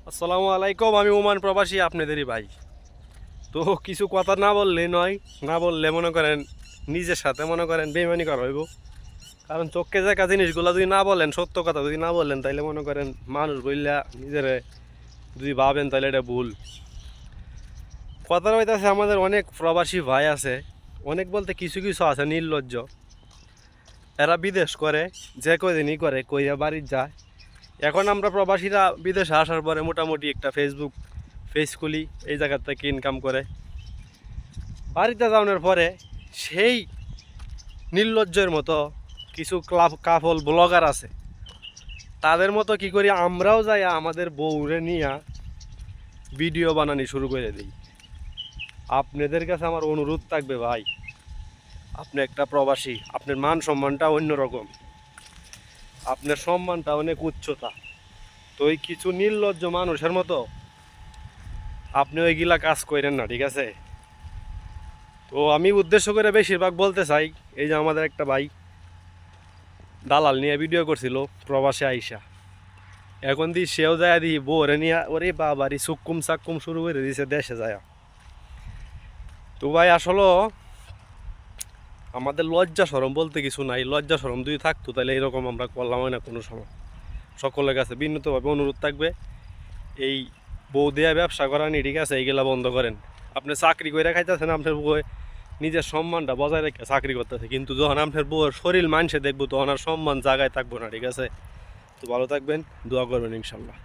আসসালামু আলাইকুম। আমি ওমান প্রবাসী, আপনাদেরই ভাই। তো কিছু কথা না বললে নয়, না বললে মনে করেন নিজের সাথে মনে করেন বেইমানি করা হইব। কারণ চোখে দেখা জিনিসগুলো যদি না বলেন, সত্য কথা যদি না বলেন, তাইলে মনে করেন মানুষ বললা নিজের যদি ভাবেন তাহলে এটা ভুল। কথার হইতেছে আমাদের অনেক প্রবাসী ভাই আছে, অনেক বলতে কিছু কিছু আছে নির্লজ্জ। এরা বিদেশ করে, যে কয়দিনই করে কইয়া বাড়ির যায়। এখন আমরা প্রবাসীরা বিদেশে আসার পরে মোটামুটি একটা ফেসবুক পেজ খুলি, এই জায়গার থেকে ইনকাম করে। বাড়িতে যাওয়ার পরে সেই নির্লজ্জের মতো কিছু কাপল ব্লগার আছে, তাদের মতো কি করি আমরাও যাই আমাদের বউরে নিয়ে ভিডিও বানানি শুরু করে দিই। আপনাদের কাছে আমার অনুরোধ থাকবে ভাই, আপনি একটা প্রবাসী, আপনার মান সম্মানটা অন্যরকম, আপনার সম্মানটা অনেক উচ্চতা। তো ওই কিছু নির্লজ্জ মানুষের মতো আপনি ওইগুলা কাজ করেন না, ঠিক আছে? তো আমি উদ্দেশ্য করে বেশিরভাগ বলতে চাই, এই যে আমাদের একটা ভাই দালাল নিয়ে ভিডিও করছিল প্রবাসে আইসা, এখন সেও যায় দি বউরে নিয়ে ওরে বাবারি সুক্কুম সাক্কুম শুরু করে দিছে দেশে যায়। তো ভাই আসলে আমাদের লজ্জা সরম বলতে কিছু নাই, লজ্জা সরম যদি থাকতো তাহলে এরকম আমরা করলাম না কোনো সময়। সকলের কাছে বিনীতভাবে অনুরোধ থাকবে, এই বউ দেয়া ব্যবসা করা নি, ঠিক আছে? এইগুলা বন্ধ করেন। আপনি চাকরি করে খাইতেছেন, আপনার বউ নিজের সম্মানটা বজায় রেখে চাকরি করতেছে, কিন্তু যখন আপনার বউয়ের শরীর মানুষে দেখবো তখন আর সম্মান জায়গায় থাকবো না, ঠিক আছে? তো ভালো থাকবেন, দোয়া করবেন ইনশাল্লাহ।